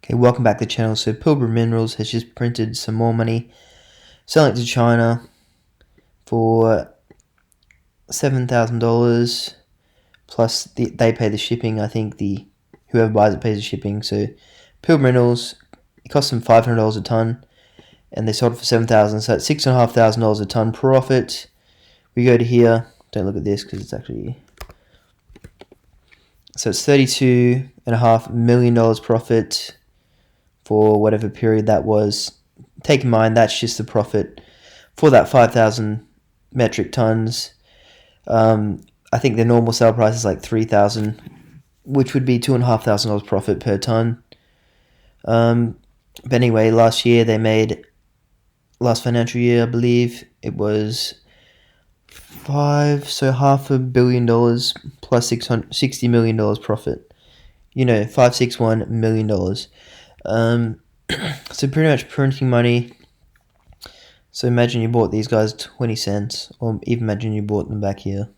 Okay, welcome back to the channel. So Pilbara Minerals has just printed some more money, selling it to China for $7,000 plus they pay the shipping. I think whoever buys it pays the shipping. So Pilbara Minerals, it cost them $500 a ton, and they sold it for $7,000. So that's $6,500 a ton profit. We go to here. Don't look at this because it's actually so it's $32.5 million profit for whatever period that was. Take in mind that's just the profit for that 5,000 metric tons. I think the normal sale price is like 3,000, which would be $2,500 profit per ton. But anyway, last financial year, I believe it was $500 million plus $60 million profit. $561 million. So pretty much printing money. So imagine you bought these guys 20 cents, or even imagine you bought them back here.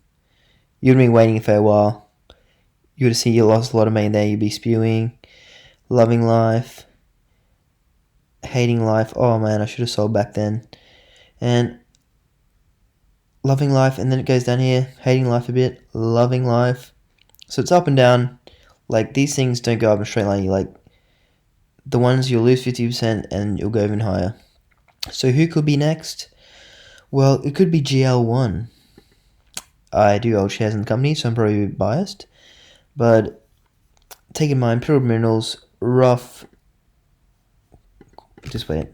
You'd have been waiting for a while. You would have seen you lost a lot of money there. You'd be spewing, loving life, hating life. Oh man, I should have sold back then. And loving life, and then it goes down here, hating life a bit, loving life. So it's up and down. Like, these things don't go up in a straight line. You like the ones you'll lose 50% and you'll go even higher. So who could be next? Well, it could be GL1. I do hold shares in the company, so I'm probably biased. But take in mind, Pilbara Minerals, rough. Just wait.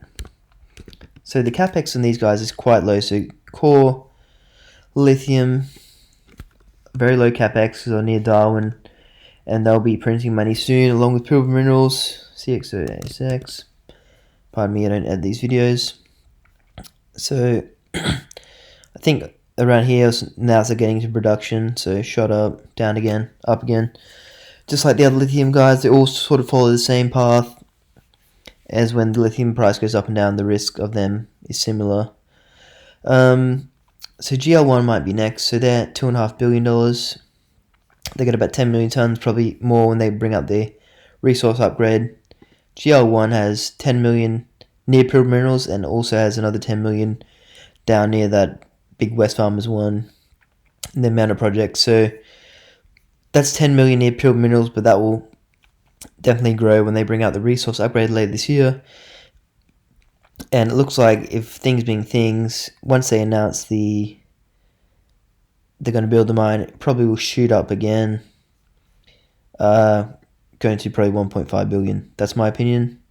So the capex on these guys is quite low. So core, lithium, very low capex because they're near Darwin, and they'll be printing money soon, along with Pilbara Minerals, CXO-ASX. Pardon me, I don't edit these videos. So I think around here now they're getting into production. So shot up, down again, up again. Just like the other lithium guys, they all sort of follow the same path. As when the lithium price goes up and down, the risk of them is similar. So GL1 might be next. So they're at $2.5 billion. They get about 10 million tons, probably more when they bring up the resource upgrade. GL1 has 10 million near Pilbara Minerals and also has another 10 million down near that big Wesfarmers one, the Mana project. So that's 10 million near Pilbara Minerals, but that will definitely grow when they bring out the resource upgrade later this year. And it looks like, if things being things, once they announce they're going to build the mine, it probably will shoot up again, going to probably 1.5 billion. That's my opinion.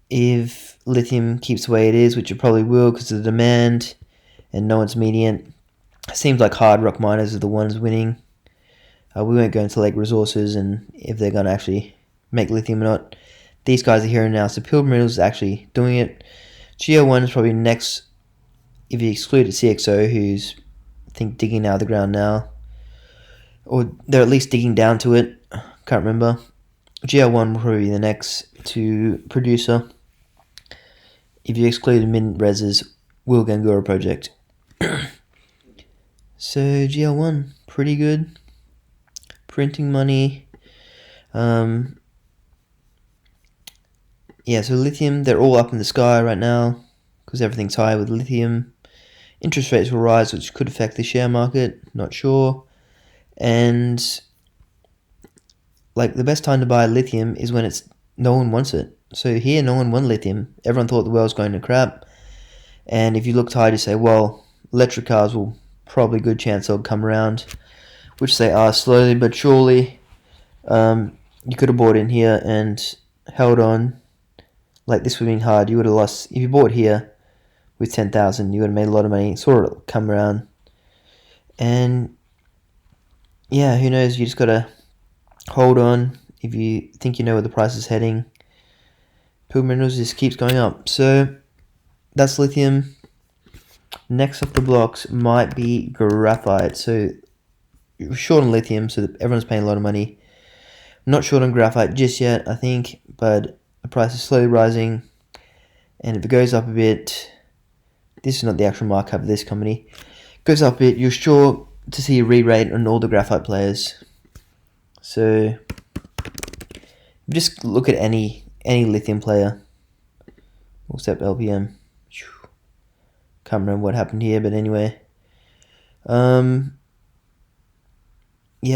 If lithium keeps the way it is, which it probably will because of the demand and no one's meeting it, seems like hard rock miners are the ones winning. We won't go into Lake Resources and if they're going to actually make lithium or not. These guys are here and now. So Pilbara Minerals is actually doing it. GL1 is probably next, if you exclude CXO, who's, I think, digging out of the ground now. Or they're at least digging down to it. Can't remember. GL1 will probably be the next to producer. If you exclude MinRes's Wilgangura project. So GL1, pretty good. Printing money. Yeah, so lithium, they're all up in the sky right now because everything's high with lithium. Interest rates will rise, which could affect the share market. Not sure. And like, the best time to buy lithium is when no one wants it. So here, no one wanted lithium. Everyone thought the world was going to crap. And if you looked high, you say, well, electric cars will probably good chance they'll come around, which they are slowly but surely. You could have bought in here and held on. Like, this would have been hard. You would have lost, if you bought here with 10,000, you would have made a lot of money. Sort of come around. And yeah, who knows? You just got to hold on if you think you know where the price is heading. Pilbara Minerals just keeps going up. So that's lithium. Next off the blocks might be graphite. So you're short on lithium, so everyone's paying a lot of money. Not short on graphite just yet, I think, but the price is slowly rising. And if it goes up a bit, this is not the actual markup of this company, goes up a bit, you're sure to see a re-rate on all the graphite players. So just look at any any lithium player, except LPM. Can't remember what happened here, but anyway. Yeah,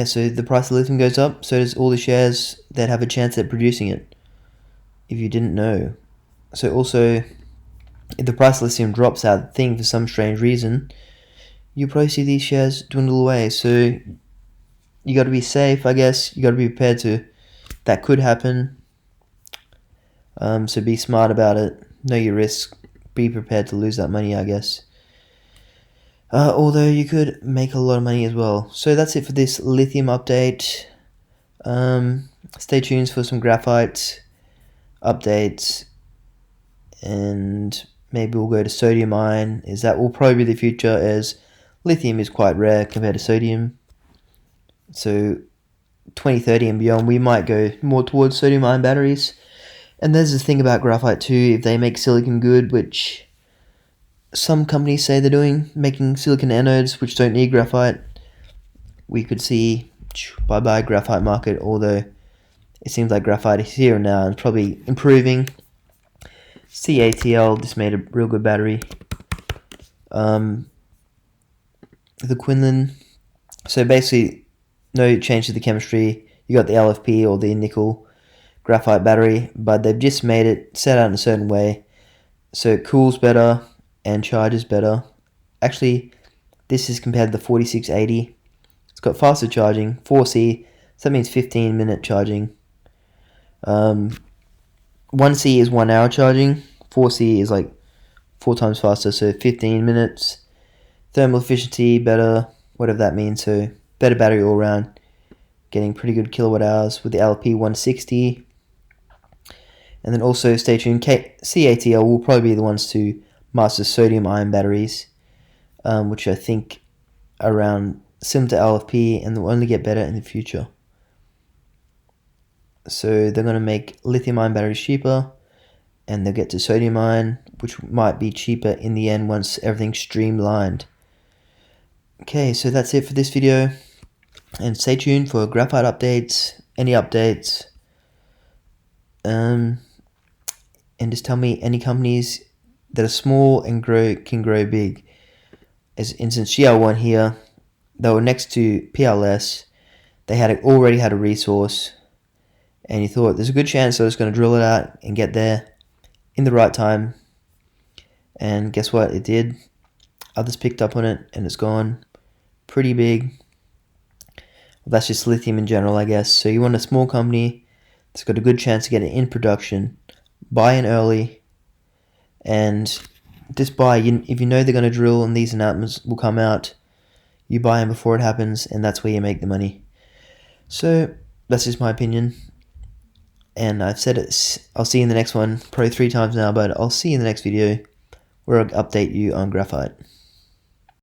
so the price of lithium goes up, so does all the shares that have a chance at producing it, if you didn't know. So also, if the price of lithium drops out of the thing for some strange reason, you probably see these shares dwindle away. So you got to be safe, I guess. You got to be prepared to that could happen. So be smart about it. Know your risks. Be prepared to lose that money, I guess. Although you could make a lot of money as well. So that's it for this lithium update. Stay tuned for some graphite updates, and maybe we'll go to sodium ion. That will probably be the future, as lithium is quite rare compared to sodium. So 2030 and beyond, we might go more towards sodium ion batteries. And there's the thing about graphite too. If they make silicon good, which some companies say they're doing, making silicon anodes which don't need graphite, we could see bye-bye graphite market, although it seems like graphite is here and now and probably improving. CATL just made a real good battery. The Quinlan, so basically no change to the chemistry. You got the LFP or the nickel graphite battery, but they've just made it set out in a certain way so it cools better and charges better. Actually, this is compared to the 4680. It's got faster charging, 4C, so that means 15-minute charging. 1C is 1 hour charging, 4C is like 4 times faster, so 15 minutes. Thermal efficiency better, whatever that means, so better battery all around. Getting pretty good kilowatt hours with the LP 160. And then also stay tuned, CATL will probably be the ones to master sodium ion batteries, which I think are around similar to LFP and will only get better in the future. So they're going to make lithium ion batteries cheaper, and they'll get to sodium ion, which might be cheaper in the end once everything's streamlined. Okay, so that's it for this video, and stay tuned for graphite updates, any updates, and just tell me any companies that are small and can grow big. As instance, GL1 here, they were next to PLS, they already had a resource, and you thought there's a good chance I was going to drill it out and get there in the right time, and guess what, it did. Others picked up on it and it's gone pretty big. Well, that's just lithium in general, I guess. So you want a small company that's got a good chance to get it in production. Buy in early, and just buy. If you know they're going to drill and these announcements will come out, you buy them before it happens, and that's where you make the money. So that's just my opinion, and I've said it. I'll see you in the next one, probably 3 times now, but I'll see you in the next video where I'll update you on graphite.